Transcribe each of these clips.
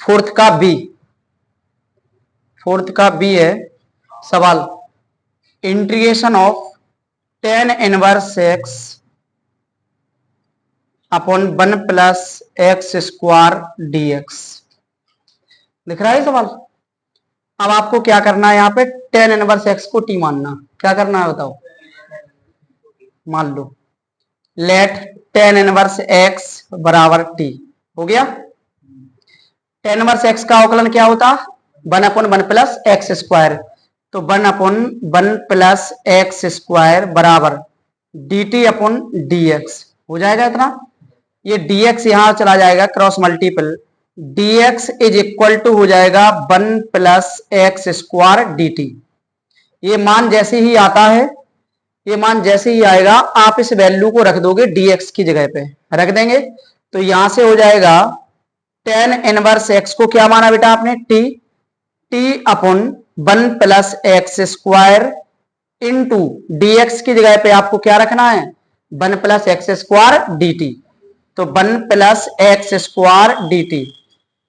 Fourth का B, fourth का b है सवाल, integration of tan inverse x upon 1 plus x square dx लिख रहा है सवाल। अब आपको क्या करना है, यहाँ पे टेन इनवर्स एक्स को टी मानना, क्या करना है बताओ, मान लो लेट टेन इनवर्स एक्स बराबर टी, हो गया। टेन इनवर्स एक्स का अवकलन क्या होता, 1/1 प्लस एक्स स्क्वायर, तो 1/1 प्लस एक्स स्क्वायर बराबर d t upon d x हो जाएगा इतना। ये dx यहां चला जाएगा cross multiple, dx is equal to हो जाएगा 1 plus x square d t. ये मान जैसे ही आता है, ये मान जैसे ही आएगा आप इस वैल्यू को रख दोगे dx की जगह पे रख देंगे, तो यहां से हो जाएगा टेन इनवर्स एक्स को क्या माना बेटा आपने, t, t upon 1 plus x square into dx की जगह पे आपको क्या रखना है, 1 plus x square d T, तो 1 plus x square d t,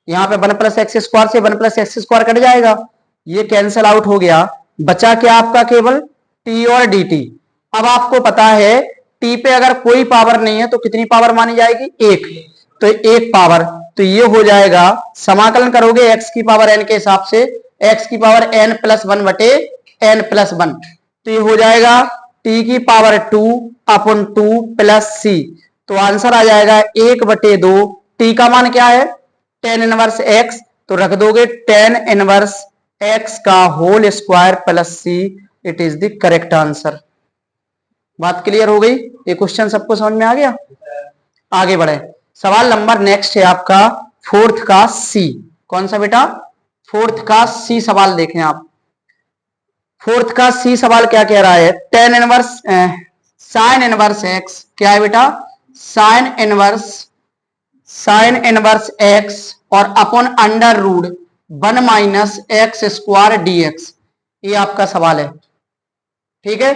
यहां पे 1 प्लस एक्स स्क्वायर से 1 प्लस एक्स स्क्वायर कट जाएगा, ये कैंसिल आउट हो गया, बचा क्या आपका केवल टी और डी टी। अब आपको पता है टी पे अगर कोई पावर नहीं है तो कितनी पावर मानी जाएगी, एक, तो एक पावर, तो ये हो जाएगा समाकलन करोगे एक्स की पावर एन के हिसाब से, एक्स की पावर एन प्लस वन बटे एन प्लस वन, तो ये हो जाएगा टी की पावर 2 अपॉन 2 प्लस सी, तो आंसर आ जाएगा 1/2, टी का मान क्या है टेन इनवर्स एक्स, तो रख दोगे टेन इनवर्स एक्स का whole square plus c, it is the correct answer. बात क्लियर हो गई, ये क्वेश्चन सबको समझ में आ गया। आगे बढ़े, सवाल नंबर नेक्स्ट है आपका फोर्थ का सी, कौन सा बेटा, फोर्थ का सी सवाल देखें आप। फोर्थ का सी सवाल क्या कह रहा है, tan inverse sine inverse x, क्या है बेटा, साइन इनवर्स एक्स और upon under root 1 minus x square dx, ये आपका सवाल है, ठीक है।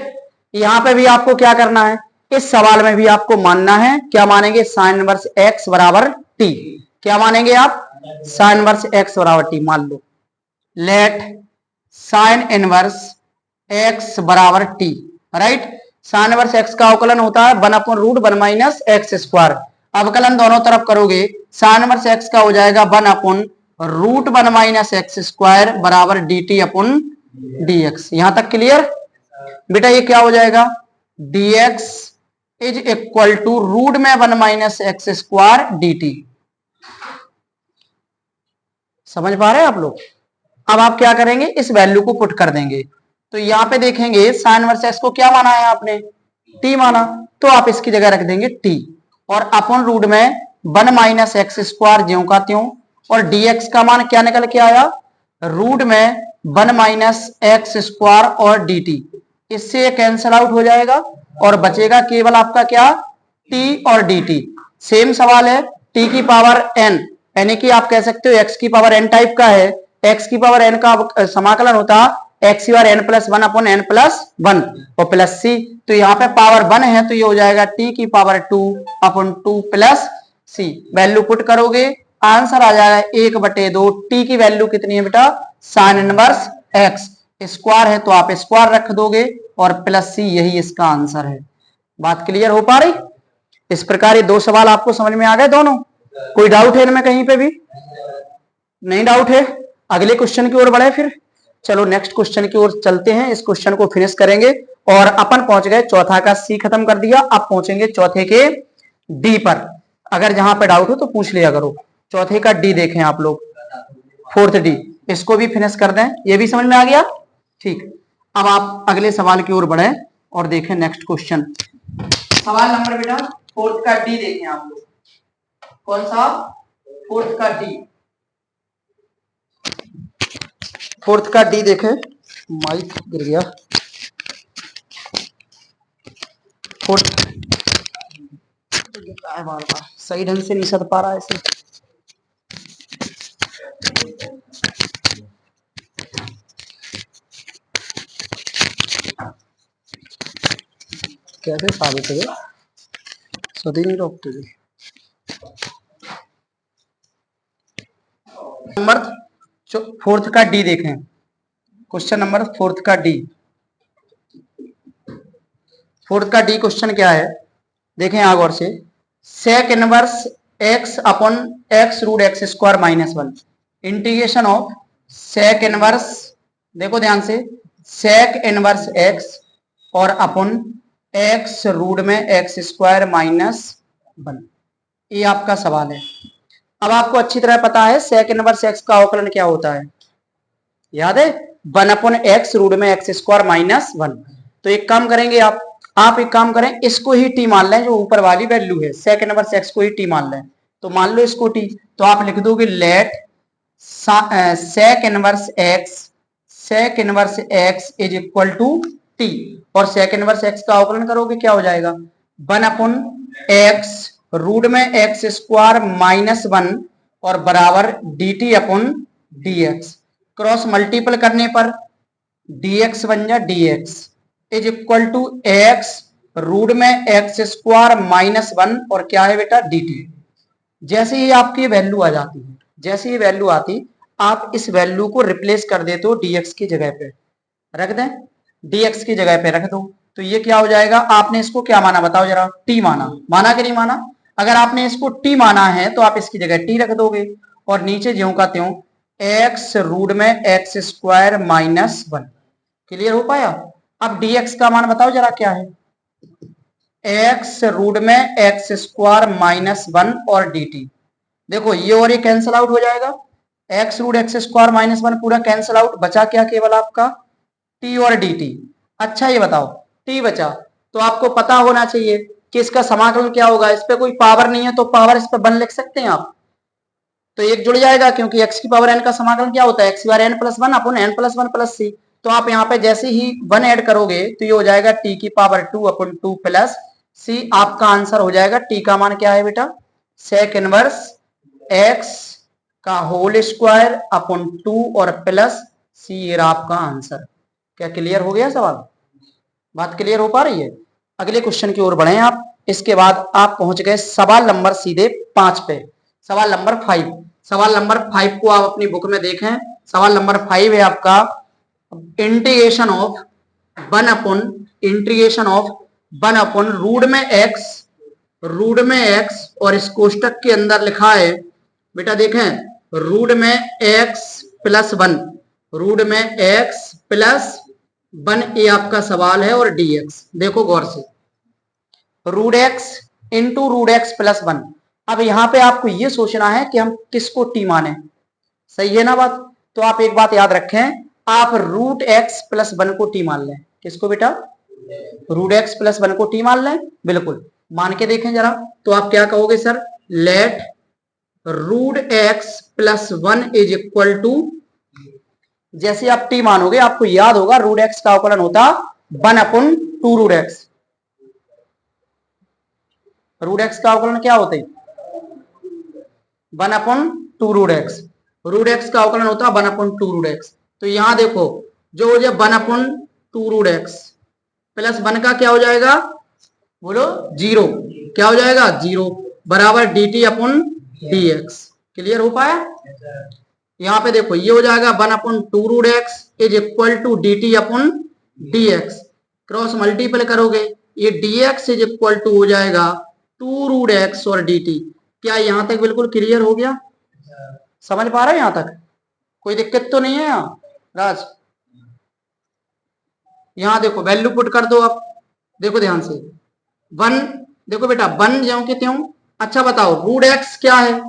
यहां पे भी आपको क्या करना है, इस सवाल में भी आपको मानना है, क्या मानेंगे, साइन इनवर्स एक्स बराबर टी, क्या मानेंगे आप, साइन इनवर्स एक्स बराबर टी मान लो, लेट साइन इनवर्स एक्स बराबर T, right. Sign inverse x का अवकलन होता है 1/√1 माइनस एक्स स्क्वायर, अवकलन दोनों तरफ करोगे, साइन इनवर्स एक्स का हो जाएगा 1/√1 माइनस एक्स स्क्वायर बराबर d t upon d x. यहां तक क्लियर बेटा, ये क्या हो जाएगा, dx is equal to root में 1 minus x square d t, समझ पा रहे हैं आप लोग। अब आप क्या करेंगे, इस वैल्यू को पुट कर देंगे, तो यहां पे देखेंगे साइन इनवर्स एक्स को क्या माना है आपने, t माना, तो आप इसकी जगह रख देंगे t, और अपॉन रूट में 1 माइनस एक्स स्क्वायर ज्यों का त्यों, और dx का मान क्या निकल के आया, रूट में 1 माइनस एक्स स्क्वायर और dt, इससे कैंसल आउट हो जाएगा और बचेगा केवल आपका क्या, t और dt। सेम सवाल है t की पावर n, यानी कि आप कह सकते हो x की पावर n टाइप का है, x की पावर n का समाकलन होता x की power n plus one upon n plus one और प्लस सी, तो यहाँ पे पावर 1 है तो ये हो जाएगा t की पावर 2 अपॉन 2 प्लस सी, वैल्यू पुट करोगे आंसर आ जाएगा 1/2, t की वैल्यू कितनी है बेटा, साइन इनवर्स x, स्क्वायर है तो आप स्क्वायर रख दोगे और प्लस सी, यही इसका आंसर है। बात क्लियर हो पा रही, इस प्रकार ये दो सवाल आपको समझ में आ गए दोनों, कोई डाउट है इनमें कहीं पे भी, नहीं डाउट है, अगले क्वेश्चन की ओर बढ़े फिर, चलो नेक्स्ट क्वेश्चन की ओर चलते हैं, इस क्वेश्चन को फिनिश करेंगे, और अपन पहुंच गए चौथा का सी खत्म कर दिया, अब पहुंचेंगे चौथे के डी पर, अगर जहां पे डाउट हो तो पूछ लिया करो। चौथे का डी देखें आप लोग, फोर्थ डी, इसको भी फिनिश कर दें, ये भी समझ में आ गया, ठीक। अब आप अगले सवाल की ओर बढ़े और देखें नेक्स्ट क्वेश्चन, सवाल नंबर बेटा फोर्थ का डी देखें आप लोग, कौन सा, फोर्थ का डी, फोर्थ का डी देखें, माइक गिर गया, फोर्थ बार सही ढंग से नहीं सद पा रहा ऐसे, कैसे साबित है, सदी नहीं रोकते थे, नंबर फोर्थ का डी देखें, क्वेश्चन नंबर फोर्थ का डी। फोर्थ का डी क्वेश्चन क्या है, देखें यहाँ गौर से। Sec inverse x upon x root x square minus one, integration of sec inverse, देखो ध्यान से, सेक इनवर्स एक्स और अपॉन एक्स रूट में एक्स स्क्वायर माइनस वन, ये आपका सवाल है। अब आपको अच्छी तरह पता है सेक इनवर्स एक्स का अवकलन क्या होता है, याद है, वन अपॉन एक्स रूट में एक्स स्क्वायर माइनस वन। तो एक काम करेंगे आप एक काम करें, इसको ही टी मान लें, जो ऊपर वाली वैल्यू है सेक इनवर्स एक्स को ही टी मान लें। तो मान लो इसको टी, तो आप लिख दोगे let sec inverse x is equal to t, और सेक इनवर्स एक्स का अवकलन करोगे क्या हो जाएगा, वन अपॉन एक्स रूट में एक्स स्क्वायर माइनस वन और बराबर d t upon d x, cross multiple करने पर dx बन जा dx is equal to x root में एक्स स्क्वायर माइनस वन और क्या है बेटा dt। जैसे ही आपकी वैल्यू आ जाती है, जैसे ही वैल्यू आती, आप इस वैल्यू को रिप्लेस कर देते हो dx की जगह पे, रख दें, dx की जगह पे रख दो, तो ये क्या हो जाएगा, आपने इसको क्या माना बताओ जरा, t माना, माना कि नहीं माना। अगर आपने इसको t माना है तो आप इसकी जगह t रख दोगे, और नीचे ज्यों का त्यों एक्स रूट में x square minus one. Clear हो पाया। अब dx का मान बताओ जरा क्या है, एक्स रूट में एक्स स्क्वायर माइनस वन और dt। देखो ये और ये कैंसिल आउट हो जाएगा, x root x square minus one पूरा कैंसिल आउट, बचा क्या केवल आपका t और dt। अच्छा ये बताओ t बचा, तो आपको पता होना चाहिए कि इसका समाकलन क्या होगा, इस पे कोई पावर नहीं है तो पावर इस पे वन लिख सकते हैं आप, तो एक जुड़ जाएगा, क्योंकि x की पावर n का समाकलन क्या होता है, एक्स बार N plus one upon N plus one plus C. तो आप यहाँ पे जैसे ही वन ऐड करोगे तो ये हो जाएगा t की power two upon two plus C. आपका आंसर हो जाएगा, t का मान क्या है बेटा, सेक इनवर्स x का होल स्क्वायर अपॉन टू और प्लस सी, ये आपका आंसर। क्या क्लियर हो गया सवाल, बात क्लियर हो पा रही है। अगले क्वेश्चन की ओर बढ़े आप, इसके बाद आप पहुंच गए सवाल नंबर सीधे 5 पे, सवाल नंबर 5। सवाल नंबर 5 को आप अपनी बुक में देखें। सवाल नंबर 5 है आपका integration of one upon root में एक्स और इस कोष्टक के अंदर लिखा है बेटा, देखें रूट में एक्स प्लस वन, रूट में एक्स प्लस वन, ये आपका सवाल है, और dx देखो गौर से, root x into root x plus one. अब यहाँ पे आपको ये सोचना है कि हम किसको t माने, सही है ना बात। तो आप एक बात याद रखें, आप रूट एक्स प्लस वन को t मान लें, किसको बेटा, रूट एक्स प्लस वन को t मान लें, बिल्कुल मान के देखें जरा। तो आप क्या कहोगे sir, let root x plus one is equal to, जैसे आप t मानोगे आपको याद होगा रूट एक्स का अवकलन होता one upon two root x. Root x का अवकलन क्या होता है, one upon two root x. Root x का अवकलन होता है one upon two root x. तो यहां देखो जो हो जाए one upon two root x plus one का क्या हो जाएगा, बोलो जीरो, क्या हो जाएगा जीरो, बराबर d t upon d x. Clear हो पाया। यहाँ पे देखो ये हो जाएगा one upon two root x is equal to d t upon d x, cross multiple करोगे ये d x is equal to हो जाएगा टू रूट एक्स और डी टी। क्या यहां तक बिल्कुल क्लियर हो गया, समझ पा रहे हैं यहां तक, कोई दिक्कत तो नहीं है यहाँ राज। यहां देखो वैल्यू पुट कर दो आप, देखो ध्यान से, वन, देखो बेटा वन ज्यों के त्यों। अच्छा बताओ रूट एक्स क्या है,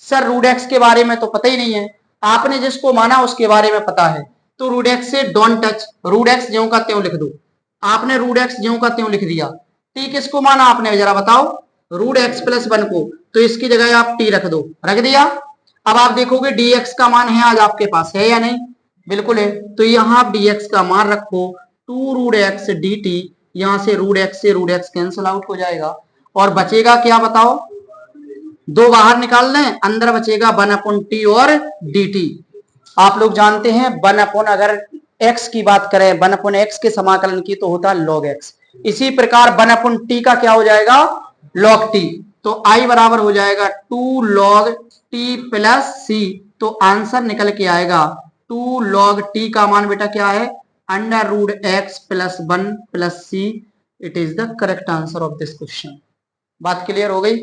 सर रूट एक्स के बारे में तो पता ही नहीं है, आपने जिसको माना उसके बारे में पता है, तो रूट एक्स से डोंट टच, रूट एक्स ज्यों का त्यों लिख दो। आपने रूट एक्स ज्यों का त्यों लिख दिया, टी किसको माना आपने जरा बताओ, रूट एक्स प्लस वन को, तो इसकी जगह आप टी रख दो, रख दिया। अब आप देखोगे dx का मान है आज आपके पास, है या नहीं, बिल्कुल है। तो यहां आप dx का मान रखो two root x d t, यहां से रूट एक्स कैंसिल आउट हो जाएगा, और बचेगा क्या बताओ, दो बाहर निकाल लें, अंदर बचेगा वन अपॉन टी और डी टी। आप लोग जानते हैं वन अपॉन, अगर x की बात करें वन अपॉन एक्स के समाकलन की तो होता है log x, इसी प्रकार वन अपॉन टी का क्या हो जाएगा log t। तो i बराबर हो जाएगा two log t plus c, तो आंसर निकल के आएगा 2 log t का मान बेटा क्या है, √x + 1 + c। It is the correct answer of this question. बात क्लियर हो गई?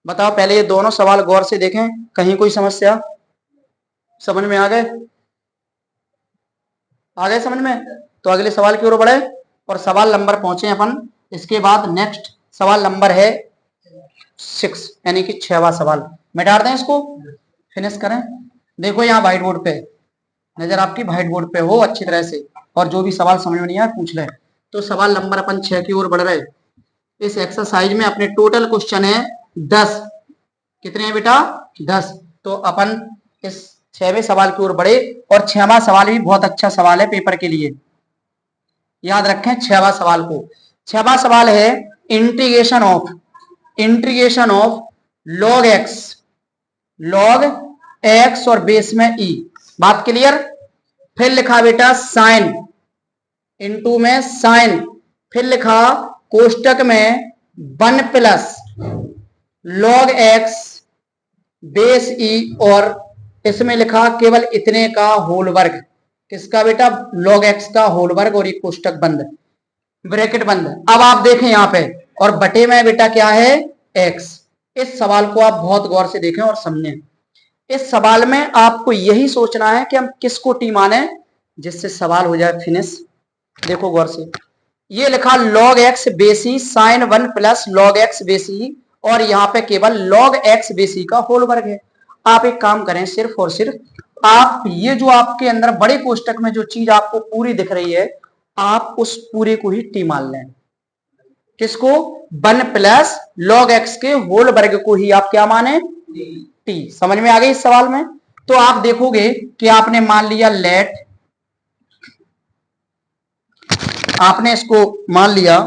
बताओ पहले ये दोनों सवाल गौर से देखें, कहीं कोई समस्या? समझ में आ गए? आ गए समझ में? तो अगले सवाल की ओर बढ़े और सवाल नंबर पहुंचे अपन। इसके बाद नेक्स्ट सवाल नंबर है 6, यानी कि 6वां सवाल। मिटा दें इसको, फिनिश करें। देखो यहाँ व्हाइट बोर्ड पे, नजर आपकी व्हाइट बोर्ड पे हो अच्छी तरह से, और जो भी सवाल समझ में नहीं आया पूछ ले। तो सवाल नंबर अपन 6 की ओर बढ़ रहे। इस एक्सरसाइज में अपने टोटल क्वेश्चन है 10। कितने हैं बेटा? 10। तो अपन इस 6वें सवाल की ओर बढ़े, और 6वां सवाल भी बहुत अच्छा सवाल है पेपर के लिए, याद रखें 6वां सवाल को। 6वां सवाल है इंटीग्रेशन ऑफ log x और बेस में e। बात क्लियर? फिर लिखा बेटा साइन, इनटू में साइन, फिर लिखा कोष्टक में 1 + log x बेस e, और इसमें लिखा केवल इतने का होल वर्ग। किसका बेटा? log x का होल वर्ग, और ये कोष्टक बंद, ब्रैकेट बंद। अब आप देखें यहाँ पे, और बटे में बेटा क्या है? x। इस सवाल को आप बहुत गौर से देखें और समझें। इस सवाल में आपको यही सोचना है कि हम किसको टी माने, जिससे सवाल हो जाए फिनिश। देखो गौर से, ये लिखा log x base e sine 1 + log x base e, और यहाँ पे केवल log x बेस e का होल वर्ग है। आप एक काम करें, सिर्फ और सिर्फ आप ये जो आपके अंदर बड़े कोष्टक में जो चीज आपको पूरी दिख रही है, आप उस पूरे को ही टी मान लें। किसको? 1 + log x के होल वर्ग को ही आप क्या माने? टी। समझ में आ गई इस सवाल में? तो आप देखोगे कि आपने मान लिया लेट, आपने इसको मान लिया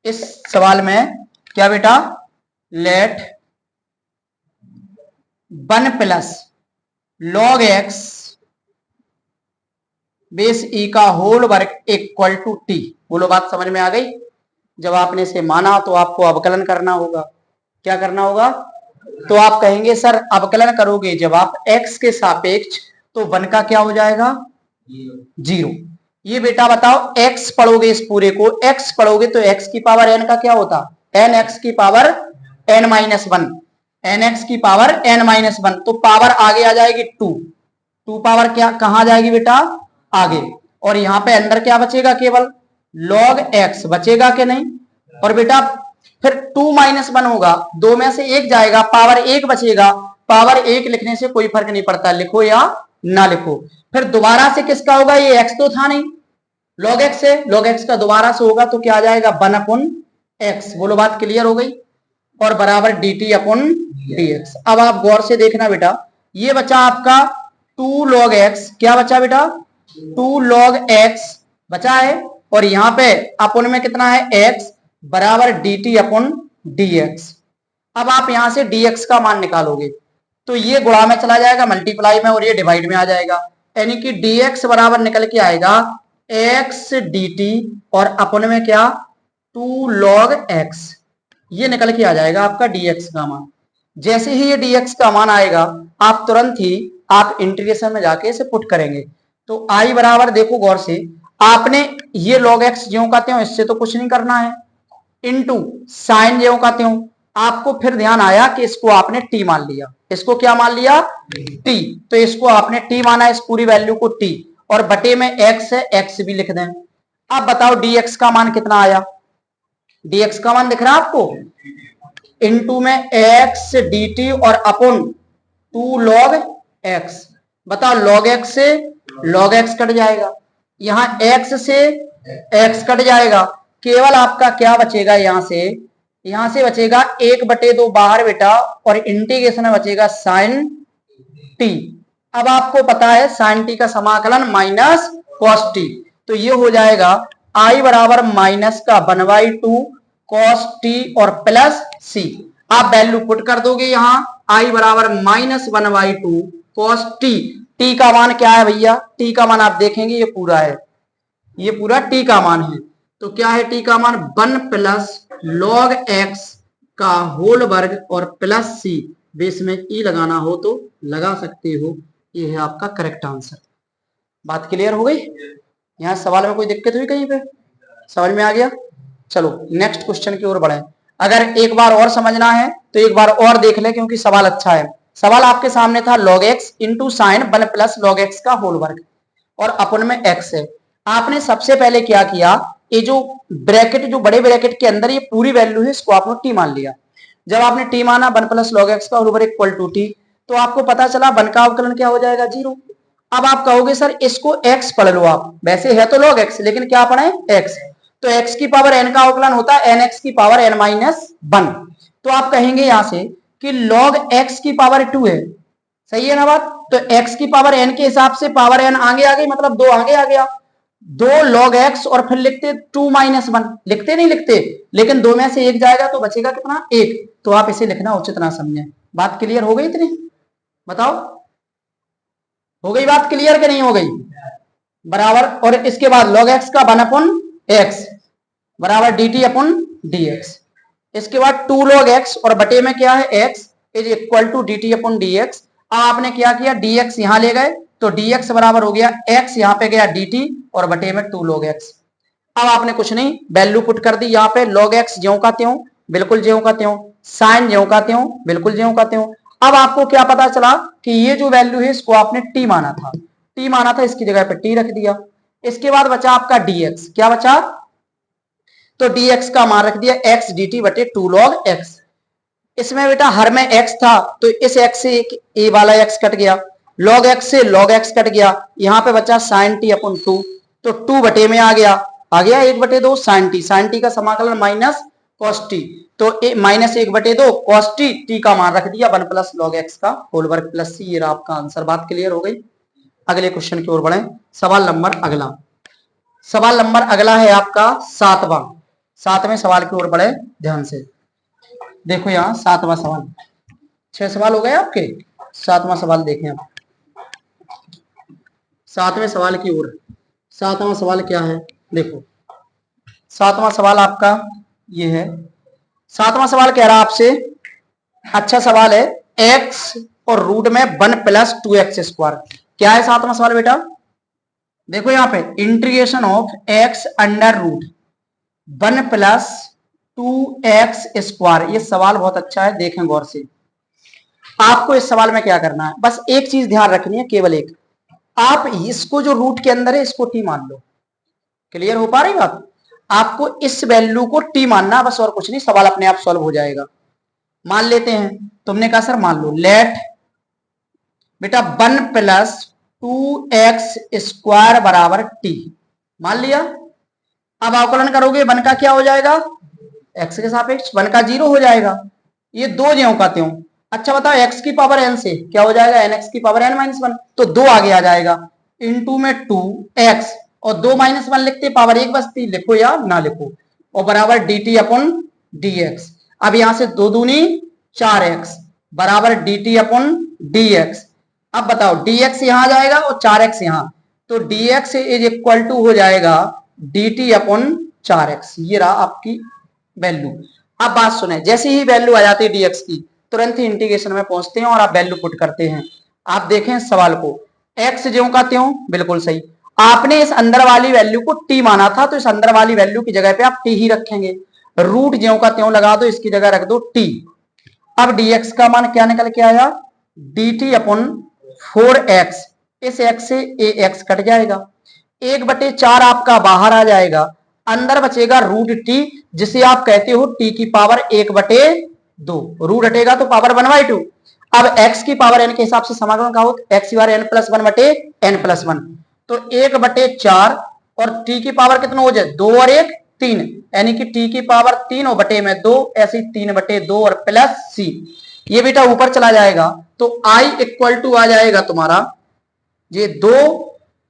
इस सवाल में क्या बेटा? Let 1 + log x base e का होल वर्ग इक्वल टू टी। बोलो बात समझ में आ गई? जब आपने इसे माना तो आपको अवकलन करना होगा। क्या करना होगा? तो आप कहेंगे सर अवकलन करोगे जब आप x के सापेक्ष, तो 1 का क्या हो जाएगा? 0। ये बेटा बताओ x पढ़ोगे, इस पूरे को x पढ़ोगे तो x की पावर n का क्या होता? nx की पावर n - 1, nx की पावर n - 1, तो पावर आगे आ जाएगी 2 पावर क्या कहां जाएगी बेटा? आगे। और यहाँ पे अंदर क्या बचेगा? केवल log x बचेगा कि नहीं? और बेटा फिर 2 - 1 होगा, 2 में से 1 जाएगा, पावर 1 बचेगा। पावर 1 लिखने से कोई फर्क नहीं पड़ता, लिखो या ना लिखो। फिर दोबारा से किसका होगा? ये x तो था नहीं, log x से, log x का दोबारा से होगा तो क्या आ जाएगा? 1/x। बोलो बात क्लियर हो गई? और बराबर dt/dx। अब आप गौर से देखना बेटा, ये बचा आपका 2 log x। क्या बचा बेटा? 2 log x बचा है, और यहाँ पे अपन में कितना है? x बराबर dt/dx। अब आप यहां से dx का मान निकालोगे तो ये गुणा में चला जाएगा, मल्टीप्लाई में, और ये डिवाइड में आ जाएगा, यानी कि dx बराबर निकल के आएगा x dt, और अपन में क्या? 2 log x। ये निकल के आ जाएगा आपका dx का मान। जैसे ही ये dx का मान आएगा, आप तुरंत ही आप इंटीग्रेशन में जाके इसे पुट करेंगे। तो i बराबर, देखो गौर से, आपने ये log x ज्यों का त्यों, इससे तो कुछ नहीं करना है, इनटू साइन ज्यों का त्यों। आपको फिर ध्यान आया कि इसको आपने t मान लिया। इसको क्या मान लिया? t। तो इसको आपने t माना, इस पूरी वैल्यू को t, और बटे में x है, x भी लिख दें। अब बताओ dx का मान कितना आया? dx का मान दिख रहा है आपको? इनटू में x dt और अपन 2 log x। बताओ log x से log x कट जाएगा, यहां x से x कट जाएगा, केवल आपका क्या बचेगा? यहां से बचेगा 1/2 बाहर बेटा, और इंटीग्रेशन में बचेगा साइन t। अब आपको पता है साइन t का समाकलन माइनस कॉस t, तो ये हो जाएगा i बराबर माइनस का 1/2 कॉस t और प्लस c। आप वैल्यू पुट कर दोगे यहाँ, i बराबर -1/2 कॉस t। t का मान क्या है भैया? t का मान आप देखेंगे ये पूरा है, ये पूरा t का मान है। तो क्या है t का मान? 1 + log x का होल वर्ग और प्लस c। बेस में ई लगाना हो तो लगा सकते हो। ये है आपका करेक्ट आंसर। बात क्लियर हो गई? यहाँ सवाल में कोई दिक्कत हुई कहीं पे? समझ में आ गया? चलो नेक्स्ट क्वेश्चन की ओर बढ़े। अगर एक बार और समझना है तो एक बार और देख ले, क्योंकि सवाल अच्छा है। सवाल आपके सामने था log x into sine 1 plus log x का होल वर्ग और अपन में x है। आपने सबसे पहले क्या किया, ये जो ब्रैकेट, जो बड़े ब्रैकेट के अंदर ये पूरी वैल्यू है, इसको आपने टी मान लिया। जब आपने टी माना 1 प्लस log x का होल वर्ग इक्वल टू टी, तो आपको पता चला 1 का अवकलन क्या हो जाएगा, 0। अब आप कहोगे सर इसको x पढ़ लो आप, वैसे है तो log x, लेकिन क्या पढ़े, x। तो x की पावर n का अवकलन होता है nx की पावर n माइनस 1। तो आप कहेंगे यहां से कि log x की पावर 2 है। सही है ना बात? तो x की पावर n के हिसाब से पावर n आगे आ गई, मतलब 2 आगे आ गया। 2 log x और फिर लिखते 2 माइनस 1, लिखते नहीं लिखते, लेकिन 2 में से 1 जाएगा तो बचेगा कितना, 1। तो आप इसे लिखना उचित ना समझे। बात क्लियर हो गई इतनी? बताओ, हो गई बात क्लियर कि नहीं हो गई? बराबर। और इसके बाद log x का 1 अपन x बराबर dt अपन dx। इसके बाद 2 log x और बटे में क्या है, x is equal to dt upon dx। अब आपने क्या किया, dx यहां ले गए तो dx बराबर हो गया x, यहां पे गया dt और बटे में 2 log x। अब आपने कुछ नहीं, वैल्यू पुट कर दी यहाँ पे। log x ज्यों का त्यों, बिल्कुल ज्यों का त्यों। साइन ज्यों का त्यों, बिल्कुल ज्यों का त्यों। अब आपको क्या पता चला कि ये जो वैल्यू है इसको आपने t माना था, t माना था, इसकी जगह पे t रख दिया। इसके बाद बचा आपका dx, क्या बचा, तो dx का मान रख दिया x dt बटे 2 log x। इसमें बेटा हर में x था तो इस x से एक a वाला x कट गया, log x से log x कट गया, यहाँ पे बचा sin t अपन 2, तो 2 बटे में आ गया 1 बटे 2 sin t। sin t का समाकलन माइनस cos t, तो माइनस 1 बटे 2 cos t, t का मान रख दिया 1 प्लस log x का होल वर्ग प्लस c। ये आपका आंसर। बात क्लियर हो गई? अगले क्वेश्चन की ओर बढ़े। सवाल नंबर अगला, सवाल नंबर अगला है आपका 7वें सवाल की ओर बढ़े ध्यान से। देखो यहाँ 7वां सवाल, 6 सवाल हो गए आपके, 7वां सवाल देखें आप। 7वें सवाल की ओर, 7वां सवाल क्या है, देखो 7वां सवाल आपका ये है। 7वां सवाल कह रहा है आपसे, अच्छा सवाल है, x और रूट में 1 प्लस 2x स्क्वायर। क्या है 7वां सवाल बेटा? देखो यहाँ पे integration of x under root 1 plus 2x square. ये सवाल बहुत अच्छा है, देखें गौर से। आपको इस सवाल में क्या करना है, बस एक चीज ध्यान रखनी है, केवल एक। आप इसको जो रूट के अंदर है इसको t मान लो। क्लियर हो पा रही बात? आपको इस वैल्यू को t मानना, बस और कुछ नहीं, सवाल अपने आप सॉल्व हो जाएगा। मान लेते हैं, तुमने कहा सर मान लो, लेट बेटा 1 प्लस 2x स्क्वायर बराबर t, मान लिया। अब अवकलन करोगे 1 का क्या हो जाएगा, x के सापेक्ष 1 का 0 हो जाएगा, ये 2 ज्यों का त्यों। अच्छा बताओ x की पावर n से क्या हो जाएगा, nx की पावर n माइनस 1, तो 2 आगे आ जाएगा, इनटू में 2x और 2 माइनस 1 लिखते पावर 1 बचती, लिखो या ना लिखो, और बराबर dt अपन dx। अब यहां से 2 दूनी 4x बराबर dt अपन dx। अब बताओ dx यहां आ जाएगा और 4x यहां, तो dx इज इक्वल टू हो जाएगा dt अपन 4x। ये रहा आपकी वैल्यू। अब बात सुने, जैसे ही वैल्यू आ जाती है dx की, तुरंत ही इंटीग्रेशन में पहुंचते हैं और आप वैल्यू पुट करते हैं। आप देखें सवाल को, x ज्यों का त्यों, बिल्कुल सही। आपने इस अंदर वाली वैल्यू को t माना था, तो इस अंदर वाली वैल्यू की जगह पे आप t ही रखेंगे। रूट ज्यों का त्यों लगा दो, इसकी जगह रख दो t। अब dx का मान क्या निकल के आया, dt अपन 4x, इस x से ax कट जाएगा, 1/4 आपका बाहर आ जाएगा, अंदर बचेगा रूट टी, जिसे आप कहते हो t की पावर 1/2। रूट हटेगा तो पावर 1/2। अब x की पावर n के हिसाब से समाकलन का हो, x बार n प्लस 1 बटे n प्लस 1, तो 1/4 और t की पावर कितना हो जाए, 2 और 1 3, यानी कि t की पावर 3 और बटे में 2, ऐसी 3/2 और प्लस c। ये बेटा ऊपर चला जाएगा तो i इक्वल टू आ जाएगा तुम्हारा ये 2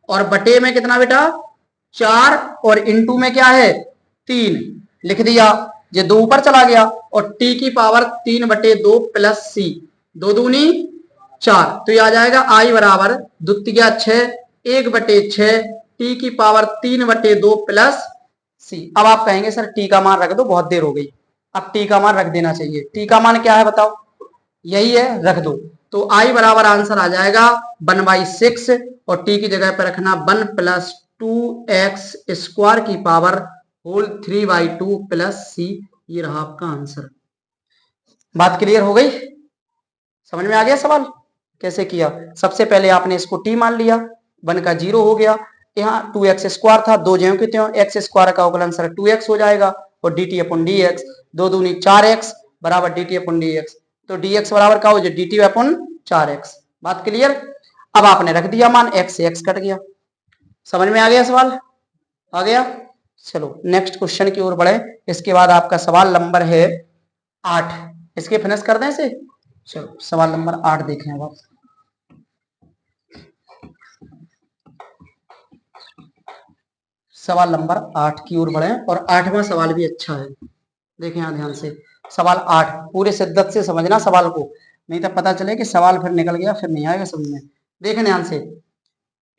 और बटे में कितना बेटा 4 और इनटू में क्या है 3, लिख दिया। ये 2 ऊपर चला गया और t की पावर 3/2 प्लस c, 2 दूनी 4, तो ये आ जाएगा i बराबर द्वितीय 6, 1/6 t की पावर 3/2 प्लस c। अब आप कहेंगे सर t का मान रख दो, बहुत देर हो गई। अब t का मान रख देना चाहिए। t का मान क्या है बताओ, यही है, रख दो। तो आई बराबर आंसर आ जाएगा 1/6 और टी की जगह पर रखना 1 + 2x स्क्वायर की पावर होल 3/2 प्लस सी। ये रहा आपका आंसर। बात क्लियर हो गई? समझ में आ गया सवाल कैसे किया? सबसे पहले आपने इसको टी मान लिया, 1 का 0 हो गया, यहाँ 2x स्क्वायर था, दो ज्यों के त्यों एक्स स्क्वायर का अवकलन सर 2x हो जाएगा और dt अपन dx, 2 दूनी 4x बराबर dt अपन dx, तो dx बराबर का हो जाए dt अपन 4x। बात क्लियर? अब आपने रख दिया मान, x से x कट गया। समझ में आ गया सवाल? आ गया? चलो नेक्स्ट क्वेश्चन की ओर बढ़े। इसके बाद आपका सवाल नंबर है 8। इसके फिनिश कर दें इसे। चलो सवाल नंबर 8 देखें अब आप। सवाल नंबर 8 की ओर बढ़े और 8वां सवाल भी अच्छा है। देखें यहां ध्यान से। सवाल 8 पूरे शिद्दत से समझना सवाल को, नहीं तो पता चले कि सवाल फिर निकल गया, फिर नहीं आएगा समझ में। देखें ध्यान से।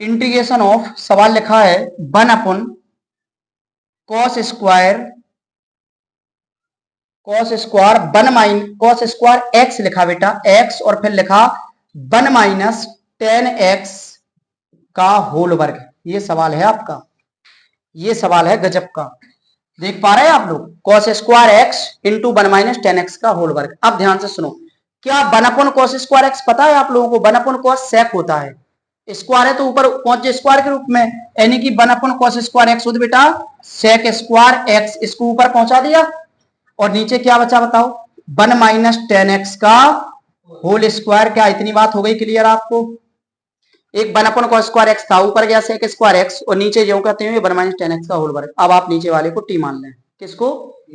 इंटीग्रेशन ऑफ, सवाल लिखा है 1 अपन cos स्क्वायर 1 स्क्वायर x लिखा बेटा x, और फिर लिखा 1 - 10x का होल वर्ग। ये सवाल है आपका, ये सवाल है गजब का। देख पा रहे हैं आप लोग? cos square x into 1 - 10x का होल वर्ग। अब ध्यान से सुनो, क्या 1 अपन cos स्क्वायर x पता है आप लोगों को? 1 अपन cos sec होता है, स्क्वायर है तो ऊपर पहुंच जाए स्क्वायर के रूप में, यानी कि 1 अपन cos स्क्वायर x होता बेटा sec स्क्वायर x, इसको ऊपर पहुंचा दिया और नीचे क्या बचा बताओ? 1 - 10x का होल स्क्वायर। क्या इतनी बात हो गई क्लियर आपको? एक 1 अपन cos स्क्वायर x था, ऊपर गया sec स्क्वायर x और नीचे जो कहते हैं 1 - 10x का होल वर्ग। अब आप नीचे वाले को t मान लें। किसको?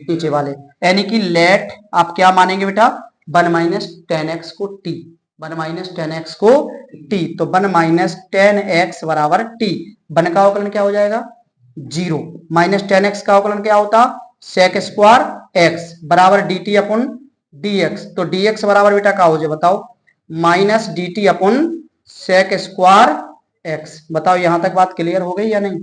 नीचे वाले, यानी कि लेट आप क्या मानेंगे बेटा? 1 - 10x को t, 1 - 10x को t, तो 1 - 10x बराबर t। 1 का अवकलन क्या हो जाएगा? 0 - 10x का अवकलन क्या होता? sec स्क्वायर x बराबर dt अपन dx, तो dx बराबर बेटा क्या हो जाए बताओ? माइनस dt अपन sec स्क्वायर x। बताओ यहां तक बात क्लियर हो गई या नहीं?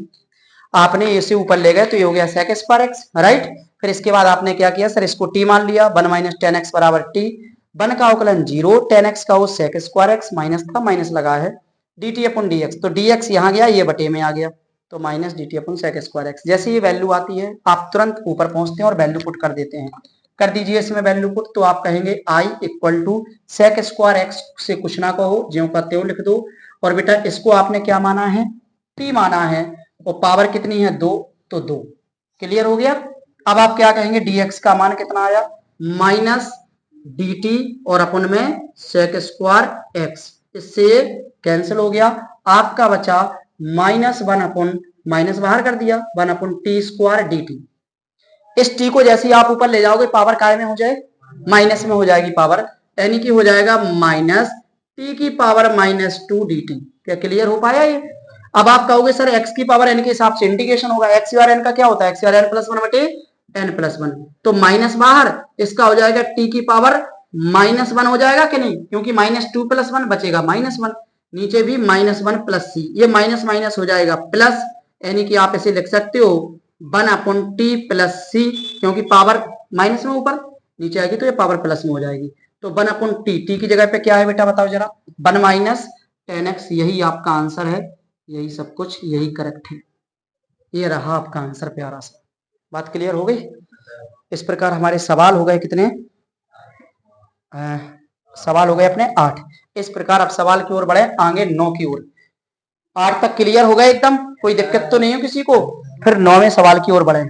आपने इसे ऊपर ले गए तो ये हो गया sec स्क्वायर x, राइट। फिर इसके बाद आपने क्या किया सर? इसको t मान लिया, 1 - 10x बराबर t, 1 का अवकलन 0, 10x का वो sec स्क्वायर x, माइनस था माइनस लगा है, dt अपन dx, तो dx यहां गया, ये बटे में आ गया, तो माइनस dt अपन sec स्क्वायर x। जैसे ये वैल्यू आती है आप तुरंत ऊपर पहुंचते हैं और वैल्यू पुट कर देते हैं। कर दीजिए इसमें वैल्यू पुट, तो आप कहेंगे i equal to sec square x से कुछ ना कहो, ज्यों का त्यों लिख दो, और बेटा इसको आपने क्या माना है? t माना है, और पावर कितनी है? 2, तो 2। क्लियर हो गया? अब आप क्या कहेंगे? dx का मान कितना आया? माइनस dt और अपन में sec स्क्वायर x, इससे कैंसिल हो गया, आपका बचा -1 अपन, माइनस बाहर कर दिया, 1 अपन टी स्क्वायर dt। इस t को जैसे ही आप ऊपर ले जाओगे पावर काय में हो जाए? माइनस में हो जाएगी पावर, यानी कि हो जाएगा माइनस t की पावर -2 dt। क्या क्लियर हो पाया ये? अब आप कहोगे सर x की पावर n के हिसाब से इंटीग्रेशन होगा, x बार n का क्या होता है? x बार n प्लस 1 बटे n+1, तो माइनस बाहर, इसका हो जाएगा t की पावर -1 हो जाएगा कि नहीं? क्योंकि -2 + 1 बचेगा -1, नीचे भी -1 प्लस c, ये माइनस माइनस हो जाएगा प्लस, यानी कि आप इसे लिख सकते हो 1 अपन टी प्लस सी, क्योंकि पावर माइनस में ऊपर, नीचे आएगी तो ये पावर प्लस में हो जाएगी, तो 1 अपन टी, टी की जगह पे क्या है बेटा बताओ जरा? 1 - 10x, यही आपका आंसर है, यही सब कुछ, यही करेक्ट है। ये रहा आपका आंसर प्यारा सा। बात क्लियर हो गई? इस प्रकार हमारे सवाल हो गए कितने? सवाल हो गए अपने 8। इस प्रकार अब सवाल की ओर बढ़े, आगे 9 की ओर। 8 तक क्लियर हो गए एकदम? कोई दिक्कत तो नहीं हो किसी को? फिर 9वें सवाल की ओर बढ़े।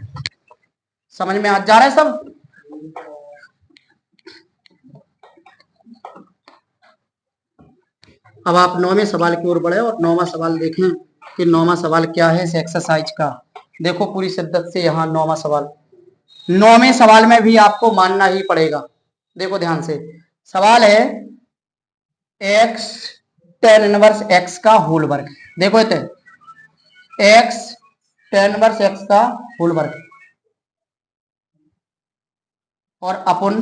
समझ में आ जा रहा है सब? अब आप 9वें सवाल की ओर बढ़े और 9वां सवाल देखें कि 9वां सवाल क्या है इस एक्सरसाइज का। देखो पूरी शिद्दत से यहाँ 9वां सवाल। 9वें सवाल में भी आपको मानना ही पड़ेगा। देखो ध्यान से, सवाल है x tan इनवर्स x का होल वर्ग। देखो इतने x tan इनवर्स x का होल वर्ग और अपन